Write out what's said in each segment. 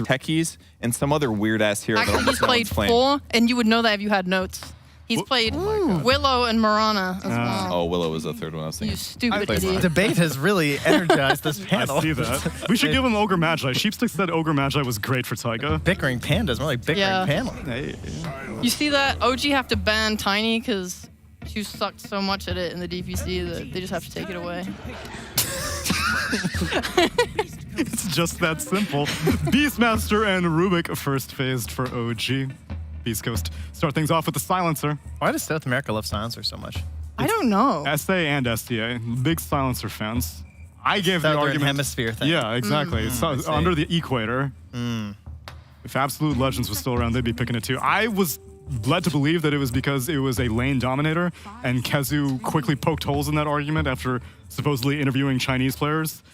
techies and some other weird-ass hero. Actually, he's played 4, and you would know that if you had notes. He's played Willow and Marana as well. Oh, Willow was the third one I was thinking. You stupid idiot. Debate has really energized this panel. I see that. We should give him Ogre Magi. Sheepstick said Ogre Magi was great for Taiga. Bickering pandas, more like bickering panel. Hey. You see that? OG have to ban Tiny because you sucked so much at it in the DPC that they just have to take it away. It's just that simple. Beastmaster and Rubik first phased for OG. Beastcoast start things off with the Silencer. Why does South America love Silencer so much? I don't know. SA and SDA, big Silencer fans. I gave the Southern argument. Hemisphere thing. Yeah, exactly. It's under the equator. If Absolute Legends was still around, they'd be picking it too. I was led to believe that it was because it was a lane dominator, and Kezu quickly poked holes in that argument after supposedly interviewing Chinese players.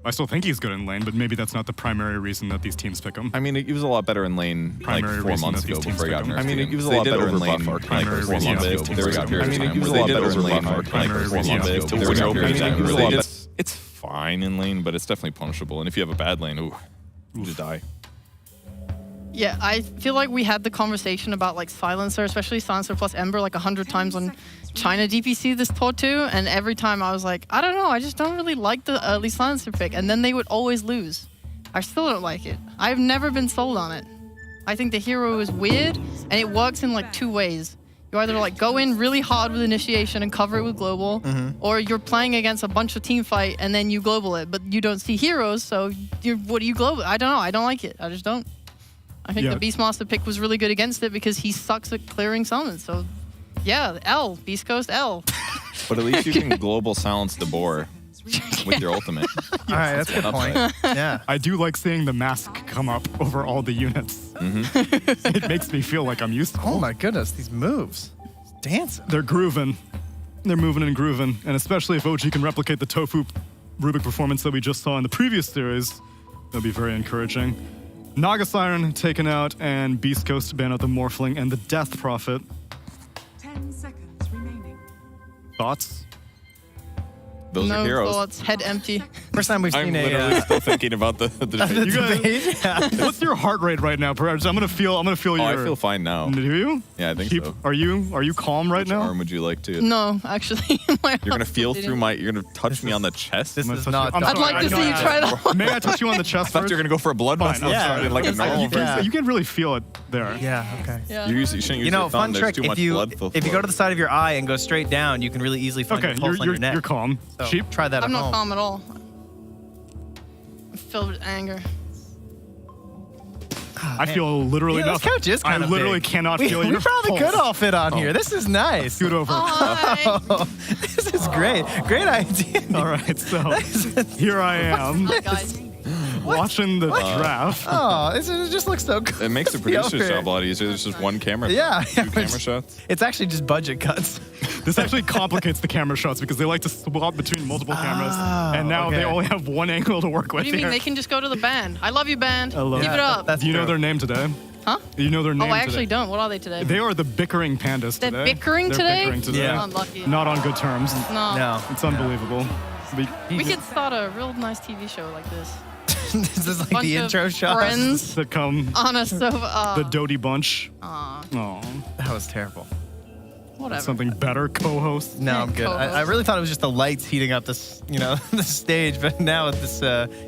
I still think he's good in lane, but maybe that's not the primary reason that these teams pick him. I mean, he was a lot better in lane like 4 months ago before he got nerfed. I mean, he was a lot better in lane like 4 months ago. There was a period of time where they did overbuff like 4 months ago. There was a period of time where they did. It's fine in lane, but it's definitely punishable. And if you have a bad lane, ooh, you just die. Yeah, I feel like we had the conversation about like Silencer, especially Silencer plus Ember, like 100 times on China DPC this tour too, and every time I was like, I don't know, I just don't really like the early Silencer pick, and then they would always lose. I still don't like it. I've never been sold on it. I think the hero is weird, and it works in like 2 ways. You either like go in really hard with initiation and cover it with global, or you're playing against a bunch of team fight and then you global it, but you don't see heroes, so what do you global? I don't know, I don't like it. I just don't. I think the Beastmaster pick was really good against it because he sucks at clearing summons. So, yeah, L, Beast Coast L. But at least you can global silence the boar with your ultimate. All right, that's a good point. Yeah. I do like seeing the mask come up over all the units. It makes me feel like I'm useful. Oh my goodness, these moves. Dancing. They're grooving. They're moving and grooving. And especially if OG can replicate the Tofu Rubik performance that we just saw in the previous series, that'll be very encouraging. Naga Siren taken out, and Beast Coast ban out the Morphling and the Death Prophet. 10 seconds remaining. Thoughts? Those are heroes. Thoughts, head empty. First time we've I'm seen literally still thinking about the You guys, what's your heart rate right now? Perhaps I'm gonna feel your. I feel fine now. Do you? Yeah, I think so. Are you calm right Which now? arm would you like to? No, actually. You're gonna feel through my. You're gonna touch me on the chest. This is I'm not. sorry, I'd like to see you try that. May I touch you on the chest I thought first? you were gonna go for a blood Fine, bust. I'm sorry. Like a normal. You can really feel it there. Yeah, okay. Yeah. You shouldn't use You know, your fun thumb. trick, There's too much blood if you go to the side of your eye and go straight down, you can really easily find Okay, your pulse on your neck. you're calm. So Sheep? try that I'm at not home. calm at all. I'm filled with anger. I feel literally This nothing. couch is kind I of literally big. cannot we, feel we your probably pulse. could all fit on here. This is nice. Scoot over. Hi. This is great. Great idea. All right, so here I am Hi, guys. watching the draft. Oh, it just looks so good. It makes the producer's over. job a lot easier. There's just one camera. Yeah. 2 camera shots. It's actually just budget cuts. This actually complicates the camera shots because they like to swap between multiple cameras, and now they okay. only have one angle to work with. What do you mean? here. They can just go to the band. I love you, band. I love Give it. it up. That's Do you know true. their name today? Huh? Do you know their name Oh, I actually today? don't. What are they today? They are the bickering pandas They're today. bickering They're today? bickering today. Yeah. Unlucky. Not on good terms. No. No. It's unbelievable. We could start a real nice TV show like this. This is like Bunch the of intro shot. friends That come on a sofa. the Doty bunch. Aw, Oh, That was terrible. whatever. something better, co-host. No, I'm good. I really thought it was just the lights heating up this, the stage, but now this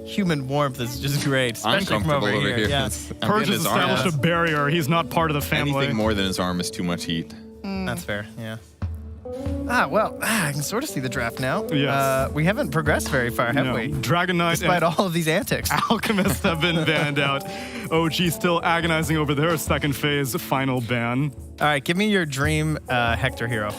human warmth is just great. I'm Especially from comfortable over here. Yeah. Purge has established a barrier. He's not part of the family. Anything more than his arm is too much heat. That's fair. Yeah. I can sort of see the draft now. Yes. We haven't progressed very far, have No. we? Dragon Knight Despite and all of these antics. Alchemist have been banned out. OG still agonizing over their second phase final ban. All right, give me your dream Hector hero.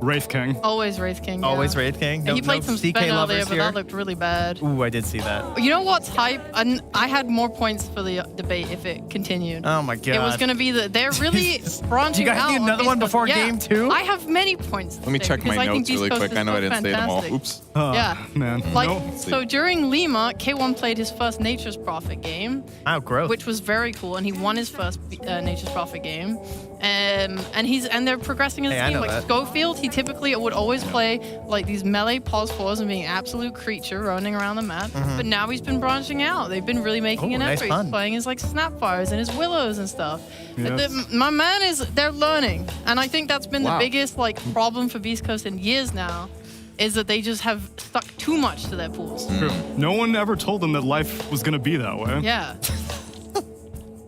Wraith King. Always Wraith King. Yeah. Always Wraith King. And he played some CK spin earlier, lovers but here. that looked really bad. Ooh, I did see that. You know what's hype? I had more points for the debate if it continued. Oh my god. It was going to be they're really branching You guys out. need on another one Beastcoast. before Yeah. game 2? I have many points. Let me check my notes really quick. I know I didn't say them all. Oops. Yeah. Man. Like, No. so during Lima, K1 played his first Nature's Prophet game, Oh, gross. which was very cool, and he won his first Nature's Prophet game. And they're progressing as a Hey, I team. know Like that. Schofield, he typically would always play like these melee pause fours and being an absolute creature running around the map. But now he's been branching out. They've been really making Ooh, an nice effort. pun. He's playing his like Snapfires and his Willows and stuff. Yes. My man they're learning. And I think that's been Wow. the biggest like problem for Beast Coast in years now, is that they just have stuck too much to their pools. True. No one ever told them that life was going to be that way. Yeah.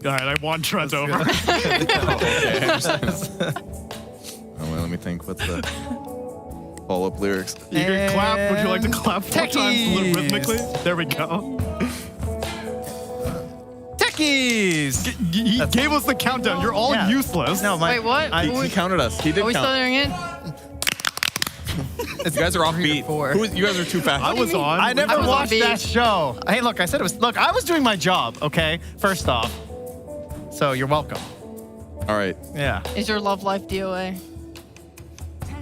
All right, I want Trent over. Oh, wait, let me think. What's the follow-up lyrics? You can clap. Would you like to clap 4 times Techies. rhythmically? There we go. Techies! He gave us the countdown. You're all Yeah. useless. No, my. Wait, what? He counted us. He did Are we still count. doing it? You guys are off beat. You guys are too fast. I was on. I never I was on watched beat. that show. Hey, look, I said it was. Look, I was doing my job. Okay, first off. So you're welcome. All right. Yeah. Is your love life DOA?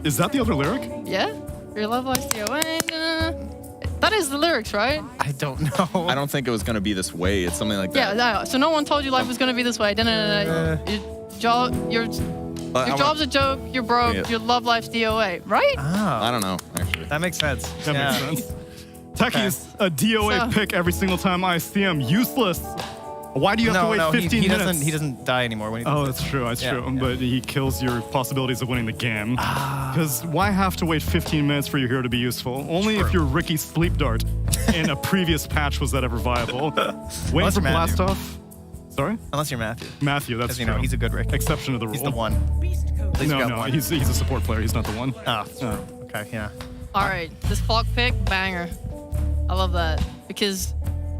Is that the other lyric? Yeah? Your love life's DOA? That is the lyrics, right? I don't know. I don't think it was going to be this way. It's something like that. Yeah, so no one told you life was gonna be this way. No. Your job's a joke, you're broke, Yeah. your love life's DOA, right? I Oh, don't know, actually. that makes sense. That Yeah. makes sense. Techie is a DOA So- pick every single time I see him. Useless. Why do you have to wait No, 15 he minutes? doesn't. He doesn't die anymore when he. Oh, that's true. That's Yeah, true. yeah. But he kills your possibilities of winning the game. Because why have to wait 15 minutes for your hero to be useful? Only if you're Ricky Sleep Dart in a previous patch was that ever viable. Waiting Unless for you're Matthew. blast off. Sorry, Unless you're Matthew. Matthew. That's Because you true. know he's a good Rick. Exception to the rule. He's the one. Beast Coast. At least you No, got one. he's a support player. He's not the one. Oh, Oh. okay, yeah. Alright, this clock pick, banger. I love that. Because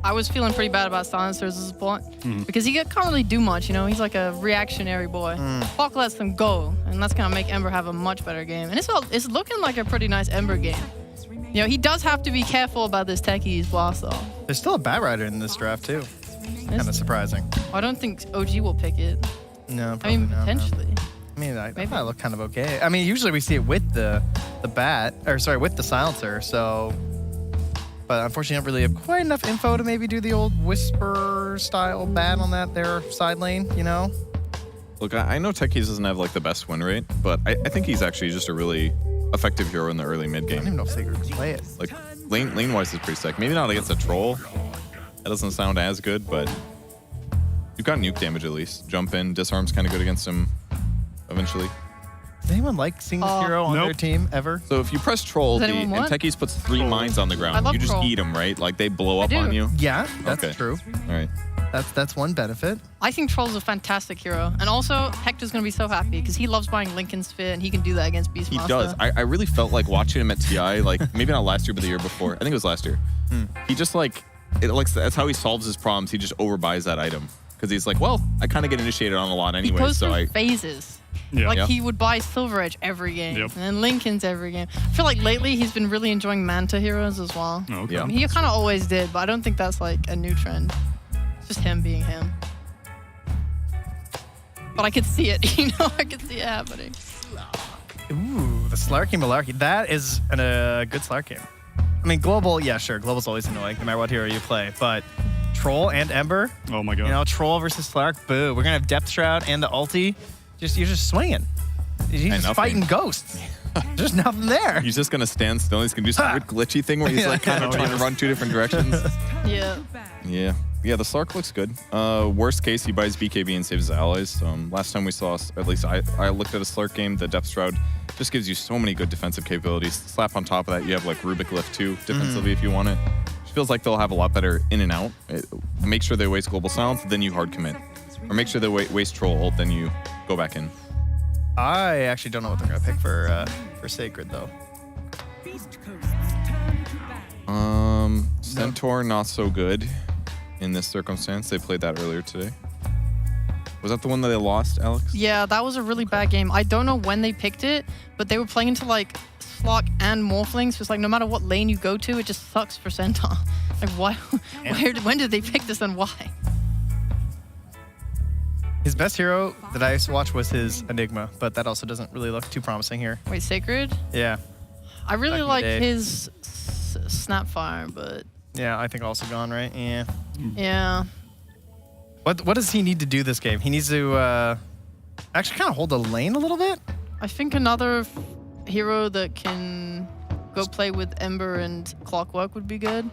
I was feeling pretty bad about Silencer as a support. Because he can't really do much, you know? He's like a reactionary boy. Clock lets them go, and that's gonna make Ember have a much better game. And it's looking like a pretty nice Ember game. You know, he does have to be careful about this Techie's blast though. There's still a Bat Rider in this draft too. Kind of surprising. I don't think OG will pick it. No, I probably mean, not, no. potentially. I mean, I Maybe. thought it looked kind of okay. I mean, usually we see it with the bat, or sorry, with the silencer. So, but unfortunately, I don't really have quite enough info to maybe do the old whisper style bat on that there side lane. You know? Look, I know Techies doesn't have like the best win rate, but I think he's actually just a really effective hero in the early mid I don't even game. know if Sacred can play it. Like lane wise is pretty sick. Maybe not against a troll. That doesn't sound as good, but you've got nuke damage at least. Jump in, disarm's kind of good against him eventually. Does anyone like seeing this hero on Nope. their team ever? So if you press troll, Does and anyone want? Techies puts 3 mines on the I ground, love you just troll. eat them, right? Like they blow up do. on you. Yeah, that's Okay. true. All right. That's one benefit. I think Troll's a fantastic hero. And also, Hector's going to be so happy because he loves buying Lincoln's Fit and he can do that against Beastmaster. He does. I really felt like watching him at TI, like maybe not last year, but the year before. I think it was last year. He just that's how he solves his problems. He just overbuys that item because he's like, well, I kind of get initiated on a lot He anyway, goes so through I. phases. Yeah. Like Yep. he would buy Silver Edge every game, Yep. and then Lincoln's every game. I feel like lately he's been really enjoying Manta heroes as well. Oh, okay. Yeah. I mean, he kind of always did, but I don't think that's like a new trend. It's just him being him. But I could see it, you know, I could see it happening. Ooh, the Slarky Malarkey. That is a good Slark game. I mean, Global, yeah, sure. Global's always annoying, no matter what hero you play. But Troll and Ember, Oh my god. you know, Troll versus Slark, boo. We're going to have Depth Shroud and the ulti. You're just swinging. You're just nothing. fighting ghosts. There's nothing there. He's just gonna stand still. He's gonna do some weird glitchy thing where he's like kind of trying to run 2 different directions. Yeah. Yeah. Yeah, the Slark looks good. Worst case, he buys BKB and saves his allies. Last time we saw, at least I looked at a Slark game, the Depth Shroud just gives you so many good defensive capabilities. Slap on top of that, you have like Rubik Lift too, defensively if you want it. Feels like they'll have a lot better in and out. Make sure they waste Global Silence, then you hard commit. Or make sure they waste Troll ult, then you go back in. I actually don't know what they're going to pick for Sacred, though. Beast Coast's turn to battle. Centaur, not so good in this circumstance. They played that earlier today. Was that the one that they lost, Alex? Yeah, that was a really bad game. I don't know when they picked it, but they were playing into like Slock and Morphlings. So it's like no matter what lane you go to, it just sucks for Centaur. Like why? When did they pick this and why? His best hero that I used to watch was his Enigma, but that also doesn't really look too promising here. Wait, Sacred? Yeah. I really Back in the like day. his Snapfire, but Yeah, I think also gone, right? Yeah. yeah. What does he need to do this game? He needs to Actually, kind of hold the lane a little bit. I think another hero that can go play with Ember and Clockwork would be good.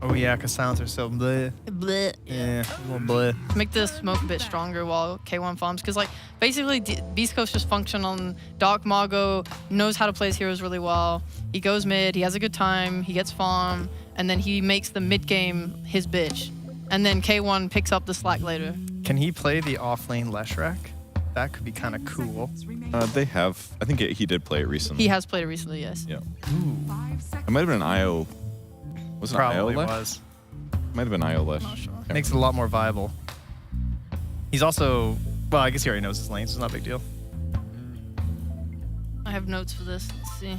Oh yeah, because silencers so bleh. Bleh. Yeah, a little bleh. Make the smoke a bit stronger while K1 farms. Because, like, basically, Beastcoast just function on Dark Margo, knows how to play his heroes really well. He goes mid, he has a good time, he gets farm, and then he makes the mid game his bitch. And then K1 picks up the slack later. Can he play the off-lane Leshrac? That could be kind of cool. They have. I think he did play it recently. He has played it recently, yes. Yeah. It might have been an IO. Was it Probably IO left? was. Might have been IO left. Not sure. Makes it a lot more viable. He's also, well, I guess he already knows his lane, so it's not a big deal. I have notes for this. Let's see.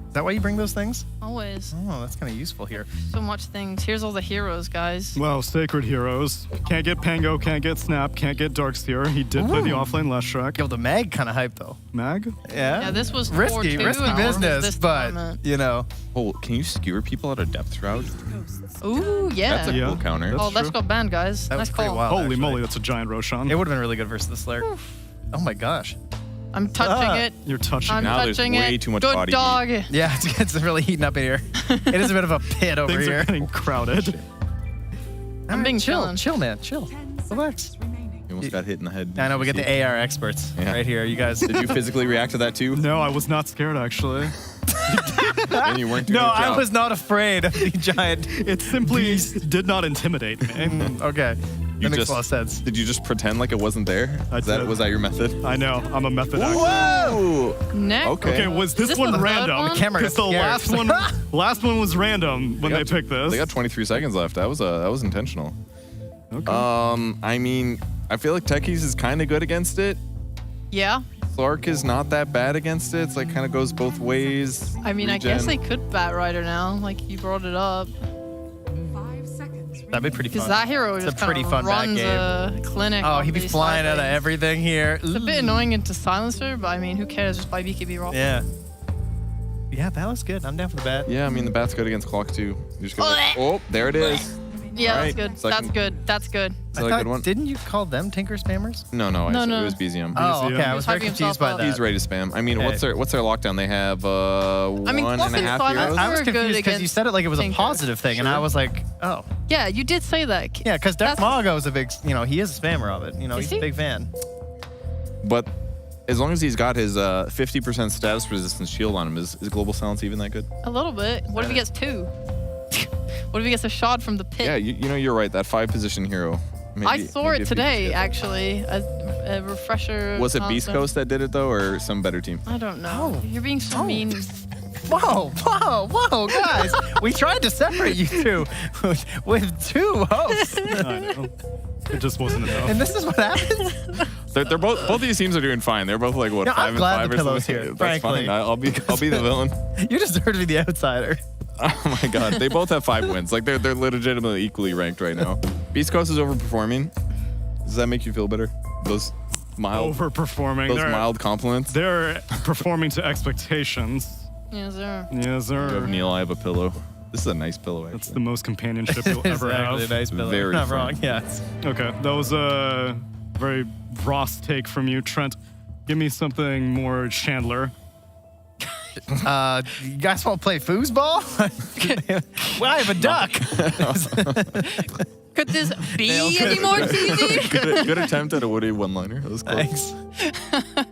Is that why you bring those things? Always. Oh, that's kind of useful here. So much things. Here's all the heroes, guys. Well, Sacred Heroes. Can't get Pango, can't get Snap, can't get Darkseer. He did play the Ooh. offlane Leshrac. Yo, the mag kind of hype though. Mag? Yeah. Yeah, this was risky 4-2 risky and business, this but tournament. you know. Oh, can you skewer people out of depth shroud? Ooh, yeah. That's a Yeah. cool counter. That's Oh, that's true. got banned, guys. That was Nice pretty call. wild. Holy actually. moly, that's a giant Roshan. It would have been really good versus the Slayer. Oh my gosh. I'm touching it. You're touching I'm Now there's touching way it. too much Good body dog. Yeah, it's really heating up in here. It is a bit of a pit over Things here. are getting crowded. I'm being chill, chillin'. chill, man, chill. Relax. You almost got hit in the head. I know we Did get you the AR experts Yeah. right here. You guys. see? Did you physically react to that too? No, I was not scared actually. And you weren't doing No, your I job. was not afraid of the giant. It simply did not intimidate me. Okay, You that makes just- a lot of sense. Did you just pretend like it wasn't there? I did. Was that your method? I know, I'm a method actor. Whoa! Next. Okay. Okay, was this Is this one the third random? one? The camera Because got the scared. last one was random when they picked this. They got 23 seconds left. That was intentional. Okay. I mean, I feel like Techies is kind of good against it. Yeah. Clark is not that bad against it. It's like kind of goes both ways. I mean, I guess they Regen. could Bat Rider now. Like, you brought it up. That'd be pretty fun. Because that hero It's a just kind pretty of fun bat runs game. a clinic. Oh, on he'd be these flying out of side lanes. everything here. It's a bit annoying into Silencer, but I mean, who cares? Just buy BKB roll. Yeah. Yeah, that was good. I'm down for the bat. Yeah, I mean the bat's good against Clock too. You just go. Blech. Oh, there it is. Yeah, Alright, that's good. second- That's good. That's good. Is that a good one? Didn't you call them Tinker Spammers? No, No, I said no. it was BZM. Oh, okay. I He was was very hyping confused himself by up. that. He's ready to spam. I mean, Okay. what's their lockdown? They have mean, one Clock and a and half Silence heroes. I was We're good confused because you against said it like it was a Tinker. positive thing, and I was like, oh. Yeah, you did say that. Yeah, because Dark That's- Mago is a big, he is a spammer of it. Is He's he? a big fan. But as long as he's got his 50% status resistance shield on him, is Global Silence even that good? A little bit. What if he gets 2? What if he gets a shot from the pit? Yeah, you're right. That 5-position hero. Maybe, I saw maybe it if today, you could- actually. A refresher. Was it concept. Beastcoast that did it though, or some better team? I don't know. You're being so mean. Whoa, guys. We tried to separate you two with two hosts. I know. It just wasn't enough. And this is what happens? They're both of these teams are doing fine. They're both like what Yeah, 5 I'm and glad 5 the or Pillow's something. here, That's frankly. fine. I'll be the villain. You deserve to be the outsider. Oh my god, they both have 5 wins. Like they're legitimately equally ranked right now. Beastcoast is overperforming. Does that make you feel better? Those mild Overperforming. mild compliments. They're performing to expectations. Yes, sir. Yes, You have sir. Neil, I have a pillow. This is a nice pillow, That's actually. the most companionship you'll It's ever actually have. a nice pillow. Very Not fun. wrong, yes. Okay, that was a very Ross take from you, Trent. Give me something more Chandler. You guys want to play foosball? Well, I have a duck. Could this be any more cheesy? good attempt at a Woody one-liner. That was close. Thanks.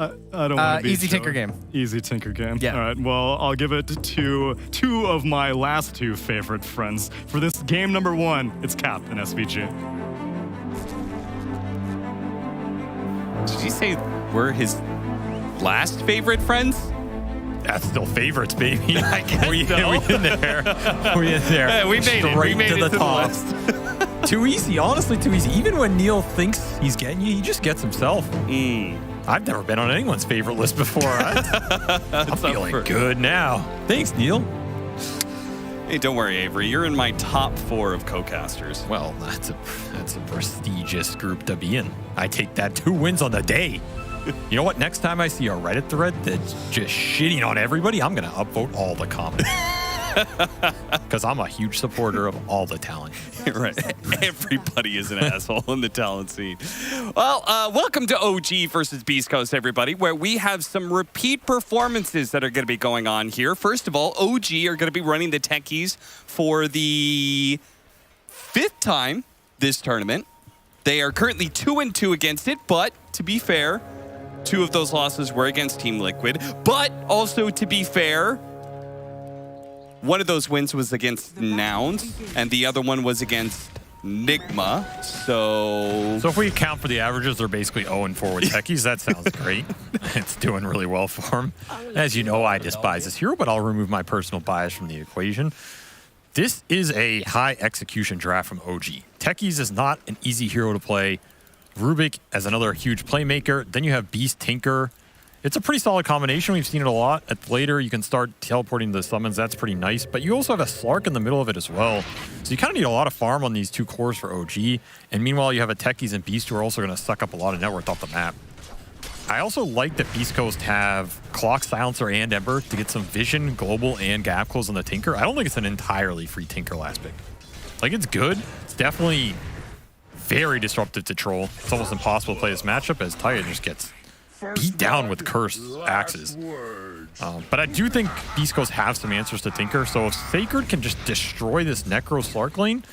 I don't want to be Easy silly. Tinker game. Easy Tinker game. Yeah. All right. Well, I'll give it to two of my last 2 favorite friends. For this game number 1, it's Cap and SVG. Did you say we're his last favorite friends? That's still favorites, baby. I guess we in there. We in there. Yeah, we made it. We Straight made to it the to the top. list. Too easy, honestly, too easy. Even when Neil thinks he's getting you, he just gets himself. I've never been on anyone's favorite list before. I'm feeling good now. Thanks, Neil. Hey, don't worry, Avery. You're in my top 4 of co-casters. Well, that's a prestigious group to be in. I take that 2 wins on the day. You know what? Next time I see a Reddit thread that's just shitting on everybody, I'm gonna upvote all the comments. Because I'm a huge supporter of all the talent. Right. Everybody is an asshole in the talent scene. Well, welcome to OG versus Beastcoast, everybody, where we have some repeat performances that are going to be going on here. First of all, OG are going to be running the techies for the 5th time this tournament. They are currently 2-2 against it, but to be fair, 2 of those losses were against Team Liquid. But also, to be fair, one of those wins was against Nouns, and the other one was against Nigma. So if we account for the averages, they're basically 0-4 with techies. That sounds great. It's doing really well for them. As you know, I despise this hero, but I'll remove my personal bias from the equation. This is a high execution draft from OG. Techies is not an easy hero to play. Rubik as another huge playmaker. Then you have Beast Tinker. It's a pretty solid combination. We've seen it a lot. Later, you can start teleporting the summons. That's pretty nice. But you also have a Slark in the middle of it as well. So you kind of need a lot of farm on these 2 cores for OG. And meanwhile, you have a Techies and Beast who are also going to suck up a lot of net worth off the map. I also like that Beastcoast have Clock, Silencer, and Ember to get some vision, global, and gap close on the Tinker. I don't think it's an entirely free Tinker last pick. Like, it's good. It's definitely very disruptive to troll. It's almost impossible to play this matchup as Taiga just gets beat down with Curse axes. But I do think Beastcoast have some answers to Tinker, so if Sacred can just destroy this Necro Slark lane,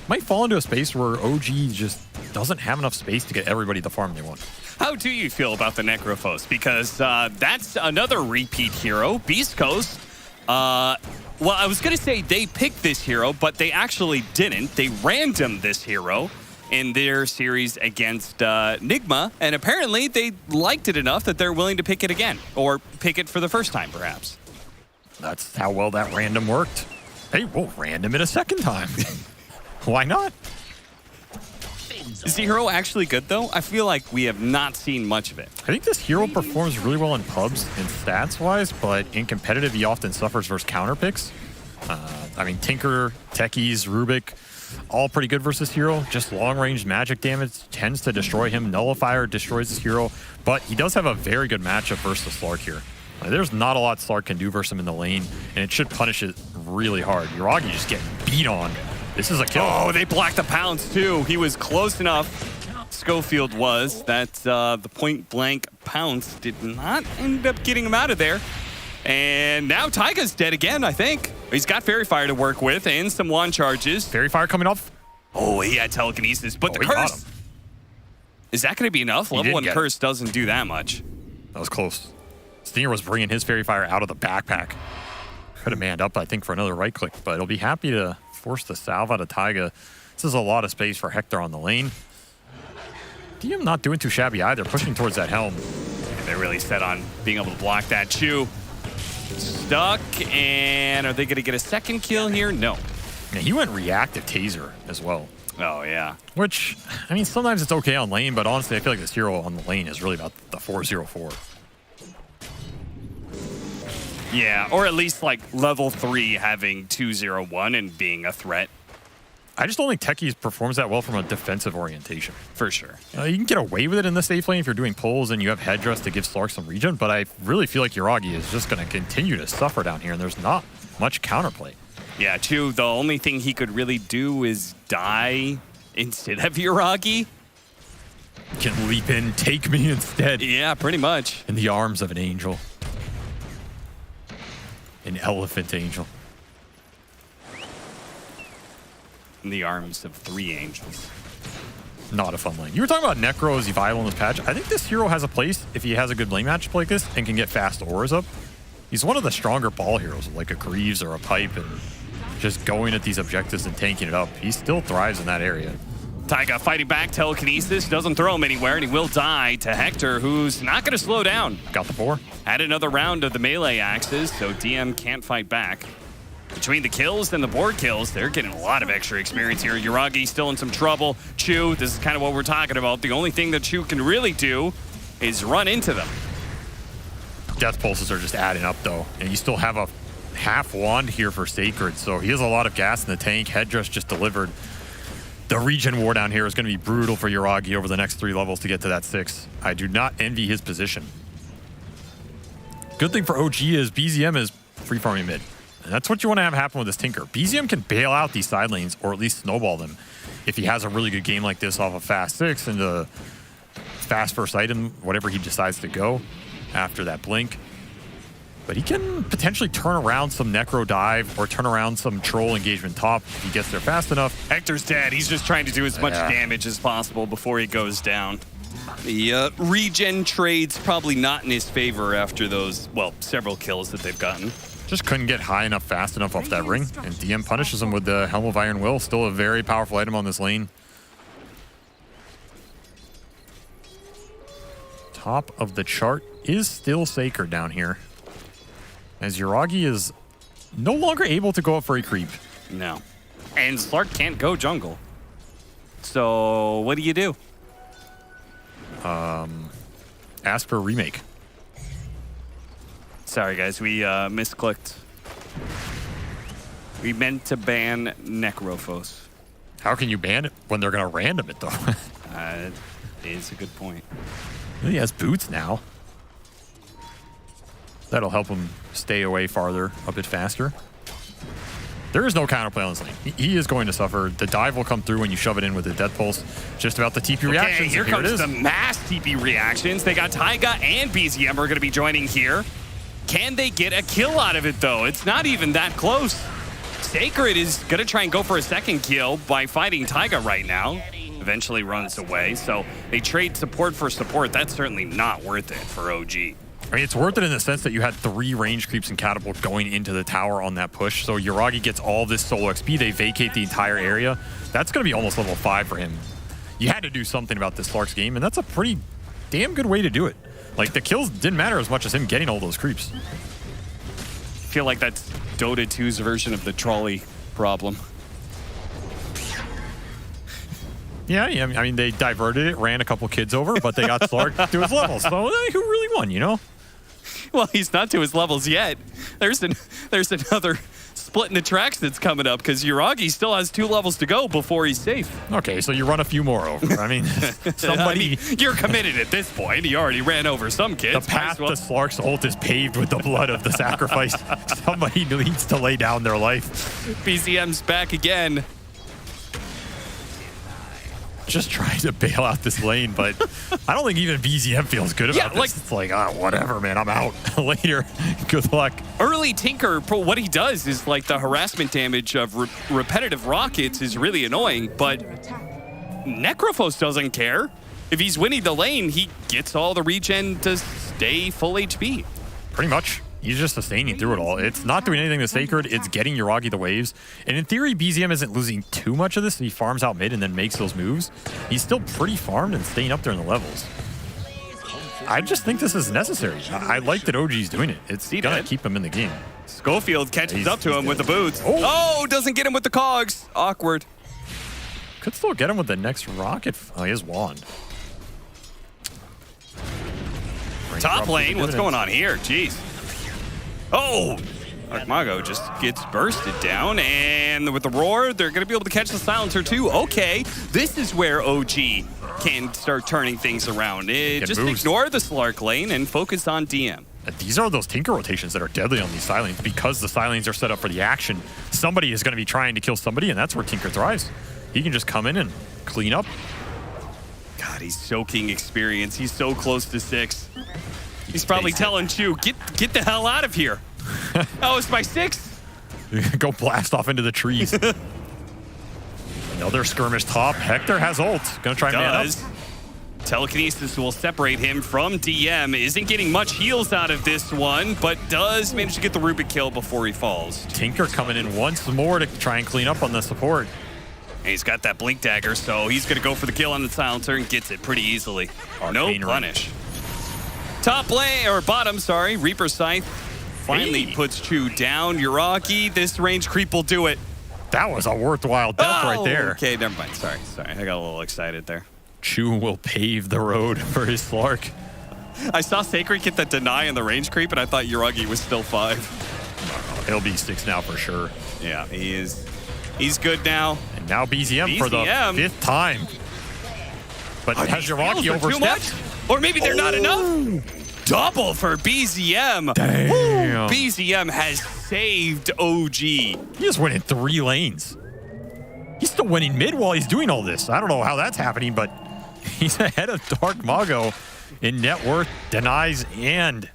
might fall into a space where OG just doesn't have enough space to get everybody the farm they want. how do you feel about the Necrophos? Because that's another repeat hero. Beastcoast, well, I was going to say they picked this hero, but they actually didn't. They randomed this hero in their series against Nigma, and apparently they liked it enough that they're willing to pick it again, or pick it for the first time, perhaps. That's how well that random worked. Hey, we'll random it a second time. Why not? Is the hero actually good, though? I feel like we have not seen much of it. I think this hero performs really well in pubs and stats-wise, but in competitive, he often suffers versus counter picks. I mean, Tinker, Techies, Rubik, all pretty good versus hero. Just long-range magic damage tends to destroy him. Nullifier destroys this hero, but he does have a very good matchup versus Slark here. There's not a lot Slark can do versus him in the lane, and it should punish it really hard. Yuragi just getting beat on. This is a kill. Oh, they blocked the pounce, too. He was close enough. Schofield was. That the point-blank pounce did not end up getting him out of there. And now Taiga's dead again, I think. He's got Fairy Fire to work with and some wand charges. Fairy Fire coming off. Oh, he had telekinesis, but the curse. Is that going to be enough? Level 1 curse doesn't do that much. That was close. Stinger was bringing his Fairy Fire out of the backpack. Could have manned up, I think, for another right click, but he'll be happy to force the salve out of Taiga. This is a lot of space for Hector on the lane. DM not doing too shabby either, pushing towards that helm. And they're really set on being able to block that. Chu stuck, and are they going to get a second kill here? No. Yeah, he went reactive taser as well. Oh, yeah. Which, I mean, sometimes it's okay on lane, but honestly, I feel like this hero on the lane is really about the 4-0-4. Yeah, or at least like level 3 having 2-0-1 and being a threat. I just don't think Techies performs that well from a defensive orientation. For sure. You can get away with it in the safe lane if you're doing pulls and you have headdress to give Slark some regen, but I really feel like Yuragi is just going to continue to suffer down here, and there's not much counterplay. Yeah, Chu, the only thing he could really do is die instead of Yuragi. Can leap in, take me instead. Yeah, pretty much. In the arms of an angel. An elephant angel. In the arms of 3 angels. Not a fun lane. You were talking about Necro, is he viable in this patch? I think this hero has a place if he has a good lane matchup like this and can get fast auras up. He's one of the stronger ball heroes, like a Greaves or a Pipe, and just going at these objectives and tanking it up. He still thrives in that area. Taiga fighting back, telekinesis, doesn't throw him anywhere, and he will die to Hector, who's not going to slow down. Got the 4. Had another round of the melee axes, so DM can't fight back. Between the kills and the board kills, they're getting a lot of extra experience here. Yuragi still in some trouble. Chu, this is kind of what we're talking about. The only thing that Chu can really do is run into them. Death pulses are just adding up, though. And you still have a half wand here for Sacred, so he has a lot of gas in the tank. Headdress just delivered. The regen war down here is going to be brutal for Yuragi over the next 3 levels to get to that 6. I do not envy his position. Good thing for OG is BZM is free farming mid. And that's what you want to have happen with this Tinker. BZM can bail out these side lanes or at least snowball them if he has a really good game like this off of fast 6 and the fast first item, whatever he decides to go after that blink. But he can potentially turn around some Necro dive or turn around some troll engagement top if he gets there fast enough. Hector's dead. He's just trying to do as much damage as possible before he goes down. The regen trade's probably not in his favor after those, well, several kills that they've gotten. Just couldn't get high enough fast enough off that ring. And DM punishes him with the Helm of Iron Will. Still a very powerful item on this lane. Top of the chart is still Sacred down here, as Yuragi is no longer able to go up for a creep. No. And Slark can't go jungle. So what do you do? Ask for a remake. Sorry, guys. We misclicked. We meant to ban Necrophos. How can you ban it when they're going to random it, though? It is a good point. He has boots now. That'll help him stay away farther, a bit faster. There is no counterplay on this lane. He is going to suffer. The dive will come through when you shove it in with the Death Pulse. Just about the TP reactions. Here comes the mass TP reactions. They got Taiga and BZM are going to be joining here. Can they get a kill out of it, though? It's not even that close. Sacred is going to try and go for a second kill by fighting Taiga right now. Eventually runs away. So they trade support for support. That's certainly not worth it for OG. I mean, it's worth it in the sense that you had 3 range creeps and catapult going into the tower on that push. So Yuragi gets all this solo XP. They vacate the entire area. That's going to be almost level 5 for him. You had to do something about this Slark's game, and that's a pretty damn good way to do it. Like, the kills didn't matter as much as him getting all those creeps. I feel like that's Dota 2's version of the trolley problem. Yeah, I mean, they diverted it, ran a couple kids over, but they got Slark to his level. So who really won, you know? Well, he's not to his levels yet. There's another split in the tracks that's coming up because Yuragi still has 2 levels to go before he's safe. Okay, so you run a few more over. I mean, somebody... you're committed at this point. He already ran over some kids. The path to Slark's ult is paved with the blood of the sacrifice. Somebody needs to lay down their life. BZM's back again. Just trying to bail out this lane, but I don't think even BZM feels good about this. It's like, whatever, man, I'm out. Later, good luck. Early Tinker, what he does is like the harassment damage of repetitive rockets is really annoying, but Necrophos doesn't care. If he's winning the lane, he gets all the regen to stay full HP. Pretty much. He's just sustaining through it all. It's not doing anything to Sacred. It's getting Yuragi the waves. And in theory, BZM isn't losing too much of this. He farms out mid and then makes those moves. He's still pretty farmed and staying up there in the levels. I just think this is necessary. I like that OG's doing it. It's going to keep him in the game. Schofield catches up to him with the boots. Oh, doesn't get him with the cogs. Awkward. Could still get him with the next rocket. Oh, he has wand. Top lane, what's going on here? Jeez. Oh! Arcmago just gets bursted down, and with the roar, they're going to be able to catch the silencer too. Okay, this is where OG can start turning things around. Just ignore the Slark lane and focus on DM. These are those Tinker rotations that are deadly on these side lanes because the side lanes are set up for the action. Somebody is going to be trying to kill somebody, and that's where Tinker thrives. He can just come in and clean up. God, he's soaking experience. He's so close to 6. He's probably telling Chu, get the hell out of here. Oh, it's my 6. Go blast off into the trees. Another skirmish top. Hector has ult. Gonna try and man up. Telekinesis will separate him from DM. Isn't getting much heals out of this one, but does manage to get the Rubik kill before he falls. Tinker coming in once more to try and clean up on the support. And he's got that Blink Dagger, so he's gonna go for the kill on the silencer and gets it pretty easily. No punish. Top lane, or bottom, sorry, Reaper Scythe finally puts Chu down. Yuragi, this range creep will do it. That was a worthwhile death right there. Okay, never mind. Sorry. I got a little excited there. Chu will pave the road for his Slark. I saw Sacred get that deny in the range creep, and I thought Yuragi was still 5. He'll be 6 now for sure. Yeah, he is. He's good now. And now BZM for the 5th time. But has Yuragi overstepped? Or maybe they're not enough. Double for BZM. Damn. BZM has saved OG. He is winning 3 lanes. He's still winning mid while he's doing all this. I don't know how that's happening, but he's ahead of Dark Mago in net worth, denies, and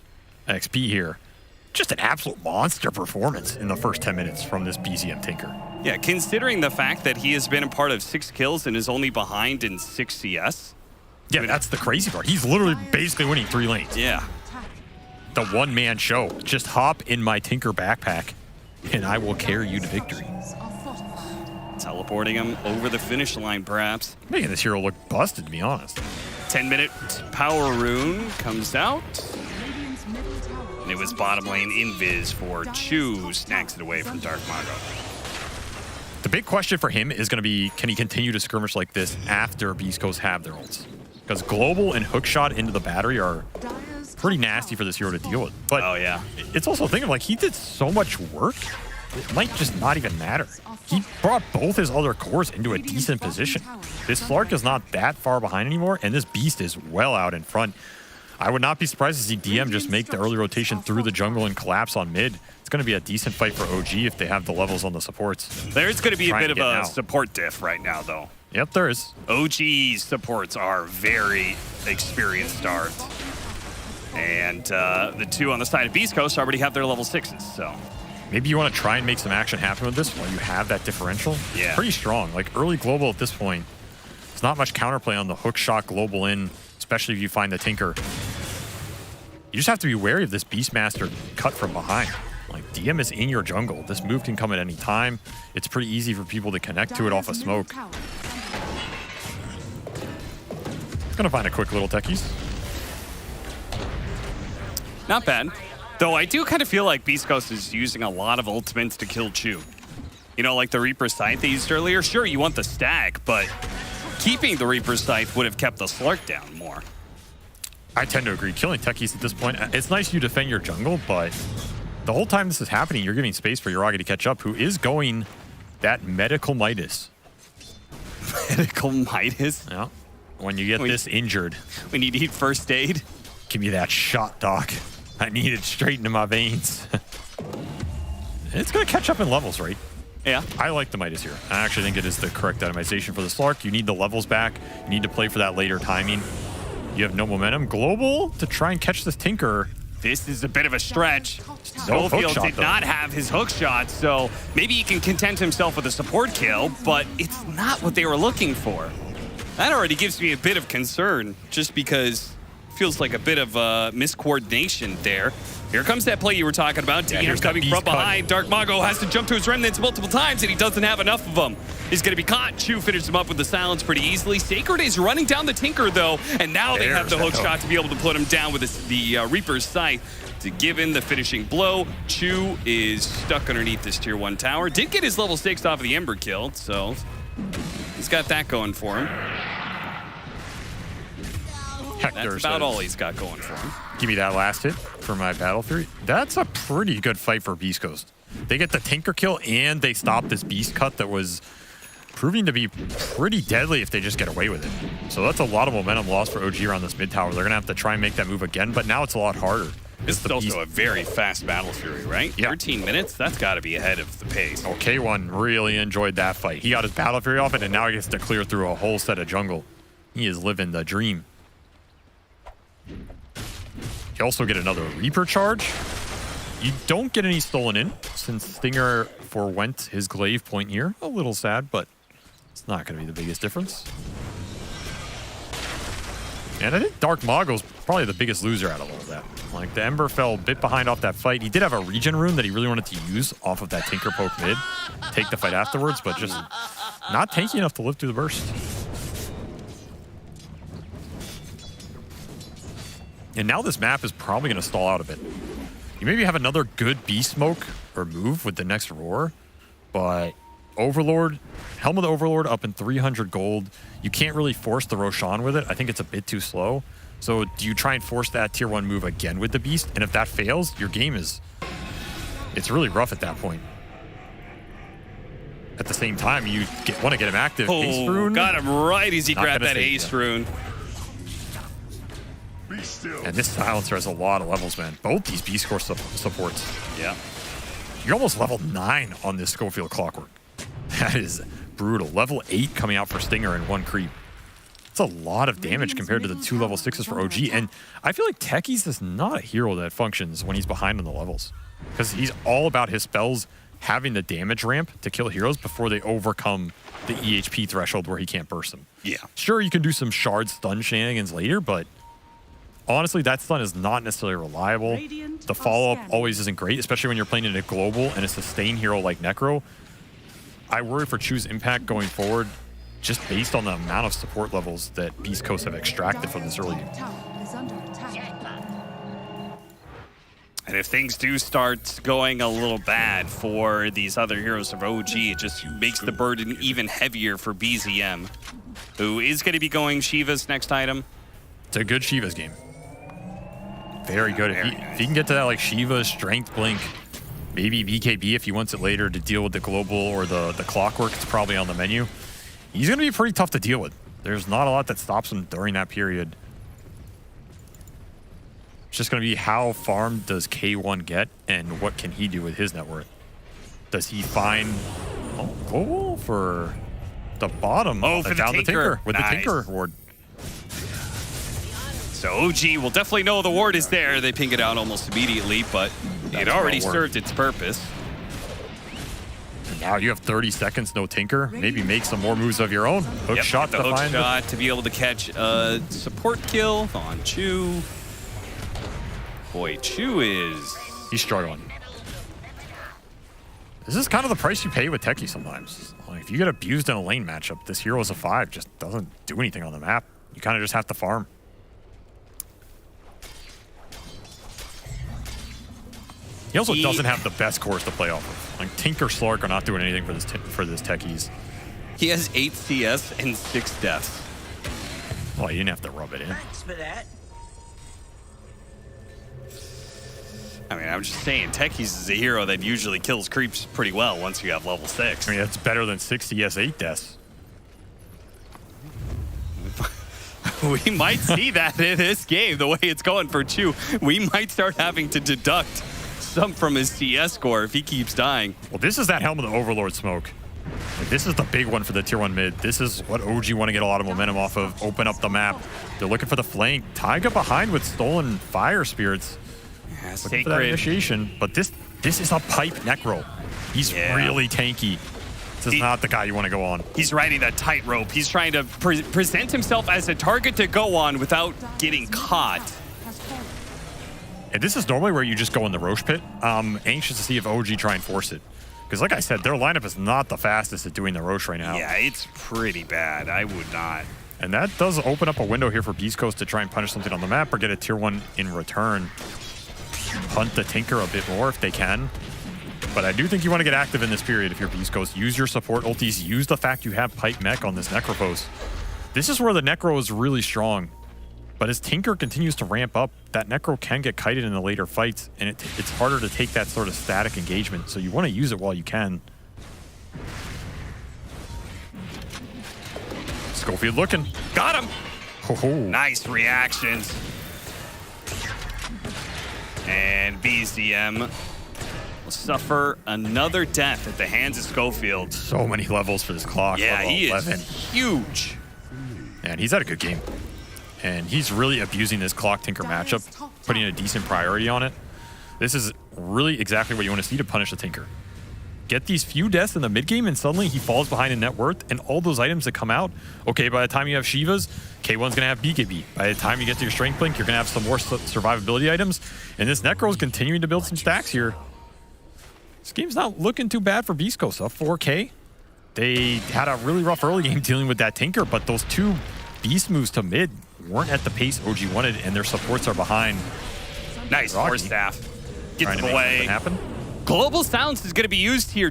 XP here. Just an absolute monster performance in the first 10 minutes from this BZM Tinker. Yeah, considering the fact that he has been a part of 6 kills and is only behind in 6 CS. Yeah, that's the crazy part. He's literally basically winning 3 lanes. Yeah. The one-man show. Just hop in my Tinker backpack, and I will carry you to victory. Teleporting him over the finish line, perhaps. Making this hero look busted, to be honest. 10-minute power rune comes out. And it was bottom lane invis for Chu, snacks it away from Dark Mago. The big question for him is going to be, can he continue to skirmish like this after Beastcoast have their ults? Because Global and Hookshot into the battery are pretty nasty for this hero to deal with. But oh, yeah. It's also thinking, like, he did so much work, it might just not even matter. He brought both his other cores into a decent position. This Slark is not that far behind anymore, and this Beast is well out in front. I would not be surprised to see DM just make the early rotation through the jungle and collapse on mid. It's going to be a decent fight for OG if they have the levels on the supports. There's going to be a bit of a support diff right now, though. Yep, there is. OG's supports are very experienced start. And the 2 on the side of Beastcoast already have their level 6s, so... Maybe you want to try and make some action happen with this while you have that differential. Yeah. It's pretty strong. Like, early Global at this point, there's not much counterplay on the hook shot Global in, especially if you find the Tinker. You just have to be wary of this Beastmaster cut from behind. Like, DM is in your jungle. This move can come at any time. It's pretty easy for people to connect to it off of smoke. Gonna find a quick little techies. Not bad. Though I do kind of feel like Beastcoast is using a lot of ultimates to kill Chu. You know, like the Reaper Scythe they used earlier. Sure, you want the stack, but keeping the Reaper Scythe would have kept the Slark down more. I tend to agree. Killing techies at this point, it's nice you defend your jungle, but the whole time this is happening, you're giving space for Uragi to catch up, who is going that Medical Midas. Medical Midas? Yeah. When you get this injured. When you need first aid? Give me that shot, Doc. I need it straight into my veins. It's going to catch up in levels, right? Yeah. I like the Midas here. I actually think it is the correct itemization for the Slark. You need the levels back. You need to play for that later timing. You have no momentum. Global to try and catch this Tinker. This is a bit of a stretch. No Schofield did not have his hook shot, so maybe he can content himself with a support kill, but it's not what they were looking for. That already gives me a bit of concern, just because it feels like a bit of miscoordination there. Here comes that play you were talking about. DM coming from behind. Dark Mago has to jump to his remnants multiple times, and he doesn't have enough of them. He's going to be caught. Chu finishes him up with the silence pretty easily. Sacred is running down the Tinker, though, and now they have the hook shot to be able to put him down with the Reaper's Scythe to give in the finishing blow. Chu is stuck underneath this Tier 1 tower. Did get his level 6 off of the Ember kill, so he's got that going for him. That's about all he's got going for him. Give me that last hit for my Battle Fury. That's a pretty good fight for Beastcoast. They get the Tinker kill and they stop this Beast cut that was proving to be pretty deadly if they just get away with it. So that's a lot of momentum lost for OG around this mid tower. They're going to have to try and make that move again, but now it's a lot harder. This is also a very fast Battle Fury, right? Yeah. 13 minutes? That's got to be ahead of the pace. Oh, K1 really enjoyed that fight. He got his Battle Fury off it, and now he gets to clear through a whole set of jungle. He is living the dream. You also get another Reaper charge. You don't get any stolen in, since Stinger forwent his glaive point here. A little sad, but it's not going to be the biggest difference. And I think Dark Mago's probably the biggest loser out of all of that. Like, the Ember fell a bit behind off that fight. He did have a regen rune that he really wanted to use off of that Tinker poke mid, take the fight afterwards, but just not tanky enough to live through the burst. And now this map is probably going to stall out a bit. You maybe have another good beast smoke or move with the next roar, but Overlord, Helm of the Overlord up in 300 gold. You can't really force the Roshan with it. I think it's a bit too slow. So do you try and force that tier 1 move again with the beast? And if that fails, your game is... it's really rough at that point. At the same time, you want to get him active. Oh, Haste rune, got him right as he grabbed that haste rune. And this silencer has a lot of levels, man. Both these Beastcoast supports. Yeah. You're almost level 9 on this Schofield Clockwork. That is brutal. Level 8 coming out for Stinger and 1 creep. It's a lot of damage compared to the 2 level 6s for OG. And I feel like Techies is not a hero that functions when he's behind on the levels. Because he's all about his spells having the damage ramp to kill heroes before they overcome the EHP threshold where he can't burst them. Yeah. Sure, you can do some shard stun shenanigans later, but honestly, that stun is not necessarily reliable. The follow-up always isn't great, especially when you're playing in a global and a sustain hero like Necro. I worry for Chu's impact going forward just based on the amount of support levels that Beastcoast have extracted from this early game. And if things do start going a little bad for these other heroes of OG, it just makes the burden even heavier for BZM, who is going to be going Shiva's next item. It's a good Shiva's game. Very good. If he can get to that like Shiva, Strength Blink, maybe BKB if he wants it later to deal with the global or the clockwork, it's probably on the menu. He's going to be pretty tough to deal with. There's not a lot that stops him during that period. It's just going to be how farmed does K1 get and what can he do with his net worth. Does he find global for the bottom? Oh, for the Tinker. With Nice. the Tinker ward. So OG will definitely know the ward is there. They ping it out almost immediately, but it already served its purpose. Now you have 30 seconds, no Tinker. Maybe make some more moves of your own. Hook shot the to hook find shot to be able to catch a support kill on Chu. Boy, Chu is... He's struggling. This is kind of the price you pay with Techie sometimes. Like if you get abused in a lane matchup, this hero is a 5 just doesn't do anything on the map. You kind of just have to farm. He also doesn't have the best cores to play off of. Like Tinker, Slark are not doing anything for this Techies. He has 8 CS and 6 deaths. Well, you didn't have to rub it in. Thanks for that. I mean, I'm just saying, Techies is a hero that usually kills creeps pretty well once you have level 6. I mean, that's better than 6 CS 8 deaths. We might see that in this game, the way it's going for Chu. We might start having to deduct some from his CS score if he keeps dying. Well, this is that Helmet of Overlord smoke. Like, this is the big one for the tier 1 mid. This is what OG want to get a lot of momentum off of. Open up the map. They're looking for the flank. Taiga behind with stolen fire spirits. Yeah, Looking for that initiation. But this is a pipe Necro. He's really tanky. This is not the guy you want to go on. He's riding that tightrope. He's trying to present himself as a target to go on without getting caught. And this is normally where you just go in the Roche pit. I'm anxious to see if OG try and force it. Because like I said, their lineup is not the fastest at doing the Roche right now. Yeah, it's pretty bad. I would not. And that does open up a window here for Beastcoast to try and punish something on the map or get a tier 1 in return. Hunt the Tinker a bit more if they can. But I do think you want to get active in this period if you're Beastcoast. Use your support ultis. Use the fact you have Pipe Mech on this Necropose. This is where the Necro is really strong. But as Tinker continues to ramp up, that Necro can get kited in the later fights, and it's harder to take that sort of static engagement, so you want to use it while you can. Schofield looking. Got him! Ho-ho. Nice reactions. And BZM will suffer another death at the hands of Schofield. So many levels for this clock. Yeah, level he 11. is huge. And he's had a good game. And he's really abusing this Clock Tinker matchup, putting a decent priority on it. This is really exactly what you want to see to punish the Tinker. Get these few deaths in the mid game, and suddenly he falls behind in net worth, and all those items that come out, okay, by the time you have Shivas, K1's going to have BKB. By the time you get to your Strength Blink, you're going to have some more survivability items, and this Necro is continuing to build some stacks here. This game's not looking too bad for Beastcoast. Up 4K. They had a really rough early game dealing with that Tinker, but those 2 Beast moves to mid weren't at the pace OG wanted, and their supports are behind. Nice horse staff. Gets them away. Happen. Global Silence is going to be used here.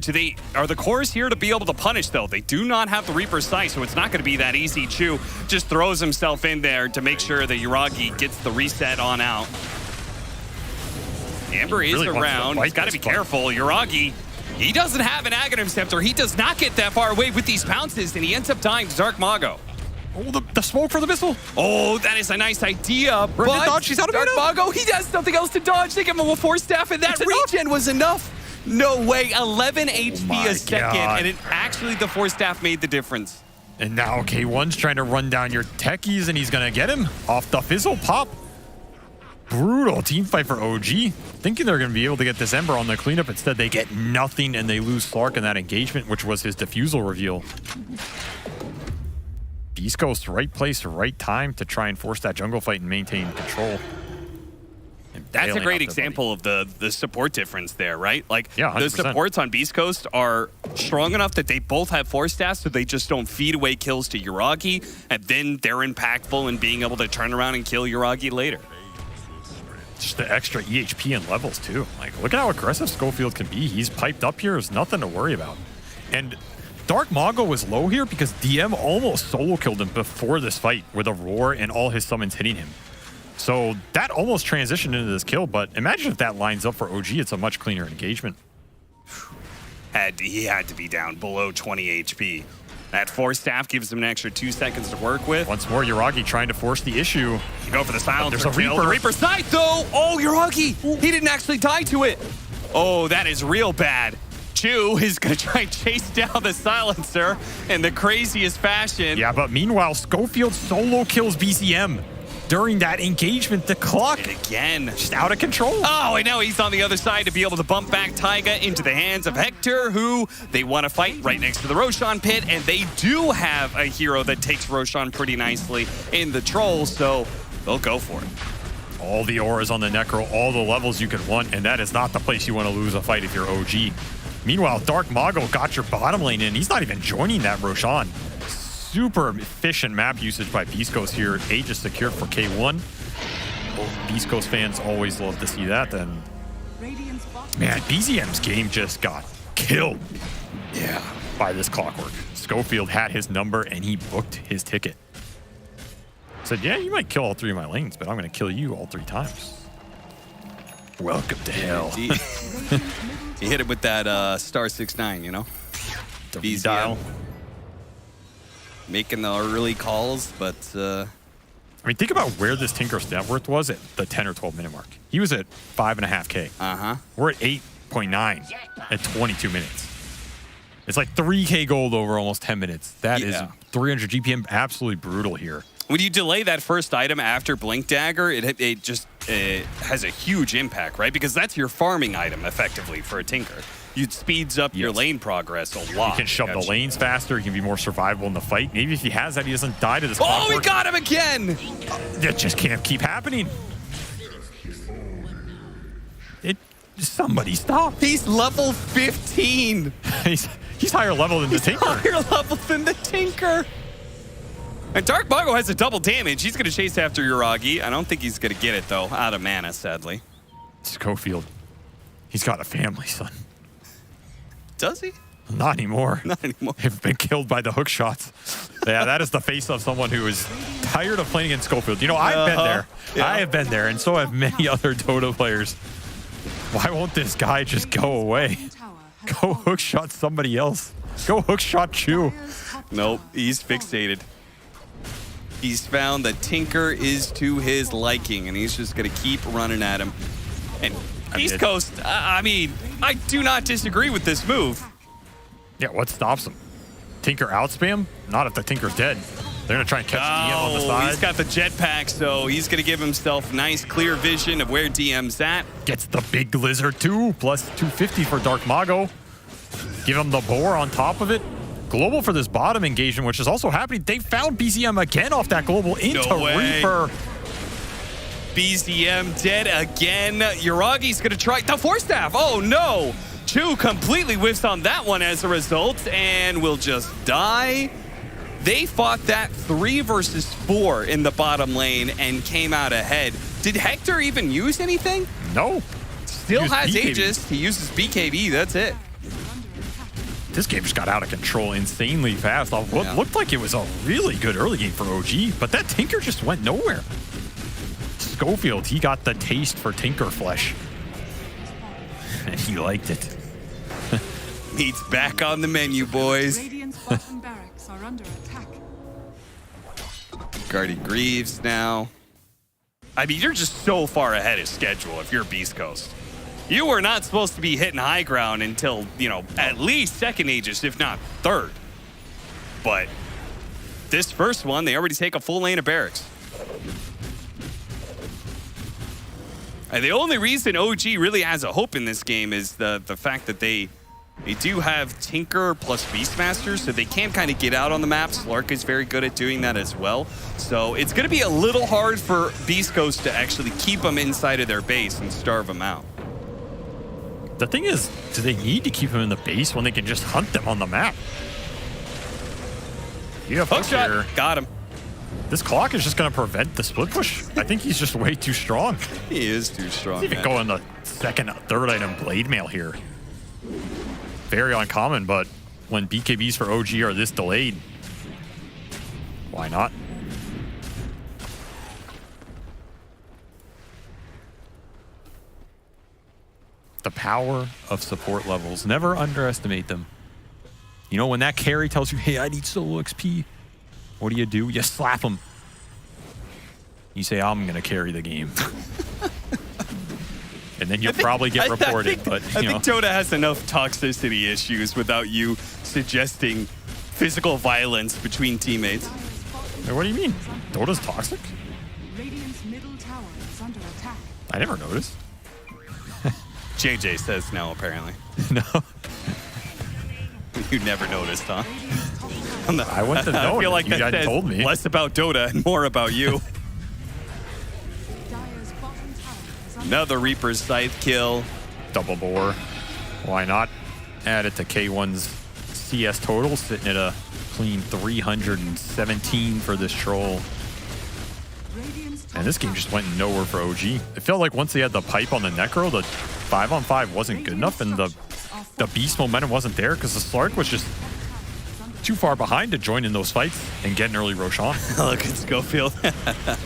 Are the cores here to be able to punish, though? They do not have the Reaper's Sight, so it's not going to be that easy. Chu just throws himself in there to make sure that Yuragi gets the reset on out. Amber is around. He's got to be careful. Yuragi, he doesn't have an Aghanim Scepter. He does not get that far away with these pounces, and he ends up dying to Dark Mago. Oh, the smoke for the missile. Oh, that is a nice idea, but dodge, she's out of Dark mana. Mago, he has nothing else to dodge. They give him a Force Staff, and that regen was enough. No way, 11 HP my a second, God. and actually the Force Staff made the difference. And now K1's trying to run down your techies, and he's going to get him off the fizzle pop. Brutal team fight for OG. Thinking they're going to be able to get this Ember on the cleanup. Instead, they get nothing, and they lose Slark in that engagement, which was his defusal reveal. Beastcoast, right place, right time to try and force that jungle fight and maintain control. That's a great example of the support difference there, right? Like, yeah, the 100%. supports on Beastcoast are strong enough that they both have Force Staffs, so they just don't feed away kills to Yuragi, and then they're impactful in being able to turn around and kill Yuragi later. Just the extra EHP and levels, too. Like, look at how aggressive Schofield can be. He's piped up here. There's nothing to worry about. And Dark Mago was low here because DM almost solo killed him before this fight with a roar and all his summons hitting him. So that almost transitioned into this kill, but imagine if that lines up for OG, it's a much cleaner engagement. He had to be down below 20 HP. That Force Staff gives him an extra 2 seconds to work with. Once more, Yuragi trying to force the issue. You go for the silencer. There's a kill. Reaper. The Reaper's side, though. Oh, Yuragi. He didn't actually die to it. Oh, that is real bad. Chu is going to try and chase down the silencer in the craziest fashion. Yeah, but meanwhile, Schofield solo kills BCM. During that engagement, the clock And again. just out of control. Oh, and now he's on the other side to be able to bump back Taiga into the hands of Hector, who they want to fight right next to the Roshan pit, and they do have a hero that takes Roshan pretty nicely in the troll, so they'll go for it. All the auras on the Necro, all the levels you could want, and that is not the place you want to lose a fight if you're OG. Meanwhile, Dark Mago got your bottom lane in. He's not even joining that Roshan. Super efficient map usage by Beastcoast here. Aegis secured for K1. Well, Beastcoast fans always love to see that. Then, man, BZM's game just got killed. Yeah, by this clockwork. Schofield had his number and he booked his ticket. Said, yeah, you might kill all 3 of my lanes, but I'm going to kill you all 3 times. Welcome to hell. He hit it with that star 6-9, you know? The dial. Making the early calls, but I mean, think about where this Tinker's net worth was at the 10 or 12 minute mark. He was at 5.5K. We're at 8.9 at 22 minutes. It's like 3K gold over almost 10 minutes. That is 300 GPM. Absolutely brutal here. when you delay that first item after Blink Dagger, it just has a huge impact, right? Because that's your farming item, effectively, for a Tinker. It speeds up your lane progress a lot. He can shove the lanes faster. He can be more survivable in the fight. Maybe if he has that, he doesn't die to this. Oh, we got him again! That just can't keep happening. Somebody stop. He's level 15. He's higher level than the Tinker. Higher level than the Tinker. And Dark Mago has a double damage. He's going to chase after Yuragi. I don't think he's going to get it, though, out of mana, sadly. Schofield. He's got a family, son. Does he? Not anymore. Not anymore. They've been killed by the hook shots. Yeah, that is the face of someone who is tired of playing against Schofield. You know, I've been there. Yeah. I have been there, and so have many other Dota players. Why won't this guy just go away? Go hook shot somebody else. Go hook shot Chu. Nope, he's fixated. He's found that Tinker is to his liking, and he's just going to keep running at him. And Beastcoast, I mean, I do not disagree with this move. Yeah, what stops him? Tinker outspam? Not if the Tinker's dead. They're going to try and catch DM on the side. He's got the jetpack, so he's going to give himself nice, clear vision of where DM's at. Gets the big lizard too, plus 250 for Dark Mago. Give him the boar on top of it. Global for this bottom engagement, which is also happening. They found BZM again off that global into Reaper. BZM dead again. Yuragi's going to try the Force Staff. Oh, no. Chu completely whiffs on that one as a result and will just die. They fought that 3 versus 4 in the bottom lane and came out ahead. Did Hector even use anything? No. Still has Aegis. He uses BKB. That's it. This game just got out of control insanely fast. What looked like it was a really good early game for OG, but that Tinker just went nowhere. Schofield, he got the taste for Tinker flesh. And he liked it. Meat's back on the menu, boys. Radiant's bottom barracks are under attack. Guardian Greaves now. I mean, you're just so far ahead of schedule if you're Beast Coast. You were not supposed to be hitting high ground until, you know, at least second Aegis, if not third. But this first one, they already take a full lane of barracks. And the only reason OG really has a hope in this game is the fact that they do have Tinker plus Beastmaster, so they can kind of get out on the map. Slark is very good at doing that as well. So it's going to be a little hard for Beast Coast to actually keep them inside of their base and starve them out. The thing is, do they need to keep them in the base when they can just hunt them on the map? You have Hook shot. here. Got him. This clock is just going to prevent the split push. I think he's just way too strong. He is too strong. He's even going the second, third item blade mail here. Very uncommon, but when BKBs for OG are this delayed, why not? The power of support levels. Never underestimate them. You know, when that carry tells you, hey, I need solo XP, what do? You slap him. You say, I'm going to carry the game. And then you'll probably get reported. I think Dota has enough toxicity issues without you suggesting physical violence between teammates. What do you mean? Dota's toxic? Radiant's middle tower is under attack. I never noticed. JJ says no, apparently. No. You never noticed, huh? I wouldn't have known. I feel like you that says told me. less about Dota and more about you. Another Reaper's Scythe kill. Double bore. Why not? Add it to K1's CS total, sitting at a clean 317 for this troll. And this game just went nowhere for OG. It felt like once they had the pipe on the Necro, the 5-on-5 wasn't good enough, and the beast momentum wasn't there because the Slark was just too far behind to join in those fights and get an early Roshan. Look at Schofield.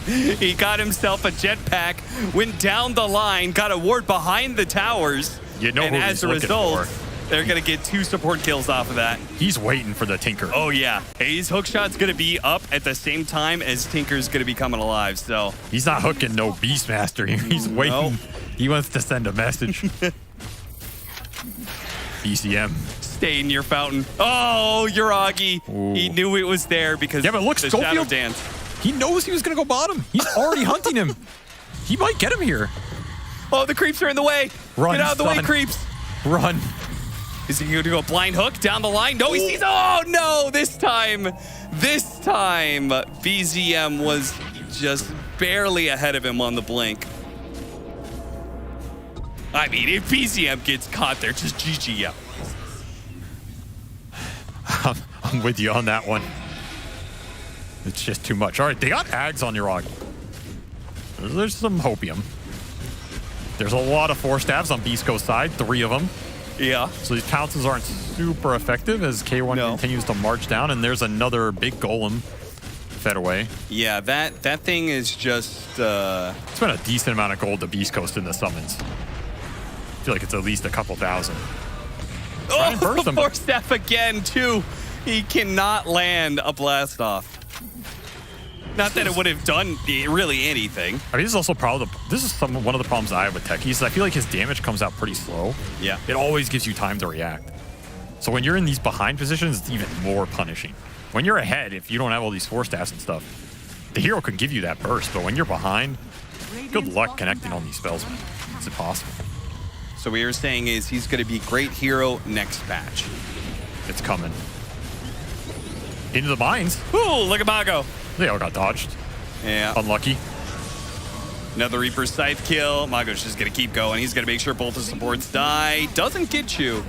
He got himself a jetpack, went down the line, got a ward behind the towers, You know and who as he's a looking result, for. they're going to get 2 support kills off of that. He's waiting for the Tinker. Oh, yeah. His hookshot's going to be up at the same time as Tinker's going to be coming alive, so... He's not hooking no Beastmaster. He's waiting. Nope. He wants to send a message. BCM. Stay in your fountain. Oh, Uragi. Ooh. He knew it was there because Yeah, but look, the Shadow Schofield, Dance. he knows he was going to go bottom. He's already hunting him. He might get him here. Oh, the creeps are in the way. Run, Get out of the way, son. creeps. Run. Is he going to go blind hook down the line? No, he sees. Oh, no. This time, BZM was just barely ahead of him on the blink. I mean, if BZM gets caught there, just GG up. I'm with you on that one. It's just too much. All right, they got Ags on Uragi. There's some hopium. There's a lot of 4 stabs on Beastcoast side, 3 of them. Yeah. So these pounces aren't super effective as K1 continues to march down, and there's another big golem fed away. Yeah, that thing is just... It's been a decent amount of gold to Beastcoast in the summons. I feel like it's at least a couple thousand. Oh, 4-step again, too. He cannot land a blast off. Not that it would have done really anything. I mean, this is also probably one of the problems I have with Techies. I feel like his damage comes out pretty slow. Yeah. It always gives you time to react. So when you're in these behind positions, it's even more punishing. When you're ahead, if you don't have all these 4 staffs and stuff, the hero can give you that burst. But when you're behind, good luck connecting on these spells, man. It's impossible. So what you're saying is he's going to be great hero next patch. It's coming. Into the mines. Ooh, look at Mago. They all got dodged. Yeah. Unlucky. Another Reaper Scythe kill. Mago's just going to keep going. He's going to make sure both the supports die. Doesn't get you.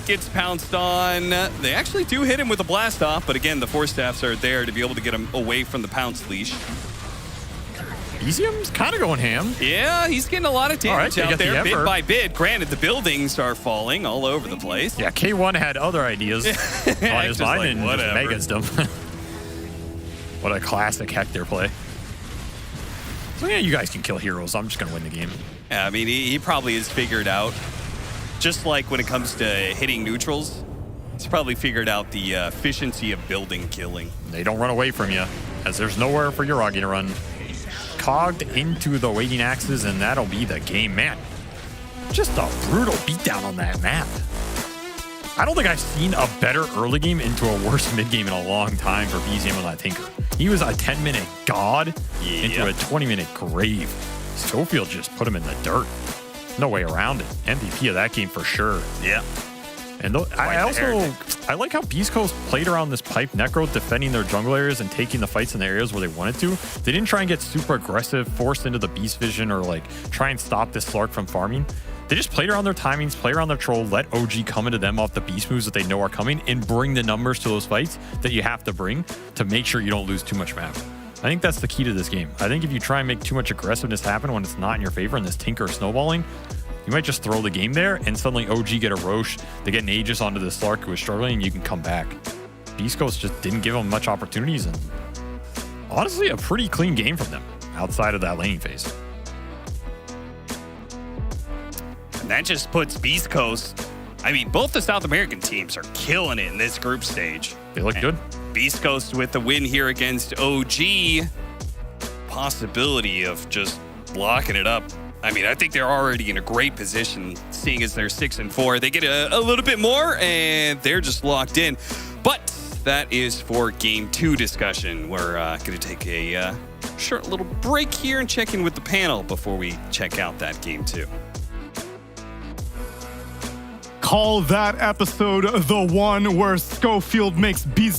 Gets pounced on. They actually do hit him with a blast off, but again, the 4 staffs are there to be able to get him away from the pounce leash. Bezium's kind of going ham. Yeah, he's getting a lot of damage out there, bit by bit. Granted, the buildings are falling all over the place. Yeah, K1 had other ideas on his mind and just megas them. What a classic Hector play. So yeah, you guys can kill heroes. I'm just going to win the game. Yeah, I mean, he probably has figured out, just like when it comes to hitting neutrals, he's Beastcoast probably figured out the efficiency of building killing. They don't run away from you, as there's nowhere for Yuragi to run. Cogged into the waiting axes, and that'll be the game. Man, just a brutal beatdown on that map. I don't think I've seen a better early game into a worse mid game in a long time for BZM with that Tinker. He was a 10-minute god into a 20-minute grave. Schofield just put him in the dirt. No way around it. MVP of that game for sure. Yeah. And I like how Beastcoast played around this pipe necro, defending their jungle areas and taking the fights in the areas where they wanted to. They didn't try and get super aggressive, forced into the beast vision, or like try and stop this Slark from farming. They just played around their timings, play around their troll, let OG come into them off the beast moves that they know are coming, and bring the numbers to those fights that you have to bring to make sure you don't lose too much map. I think that's the key to this game. I think if you try and make too much aggressiveness happen when it's not in your favor and this Tinker snowballing, you might just throw the game there and suddenly OG get a Roche, they get an Aegis onto the Slark who is struggling, and you can come back. Beastcoast just didn't give them much opportunities, and honestly, a pretty clean game from them outside of that laning phase. And that just puts Beastcoast, I mean, both the South American teams are killing it in this group stage. They look good. Beastcoast with the win here against OG. Possibility of just locking it up. I mean, I think they're already in a great position, seeing as they're 6-4. They get a little bit more, and they're just locked in. But that is for Game 2 discussion. We're going to take a short little break here and check in with the panel before we check out that Game 2. Call that episode the one where Schofield makes BZ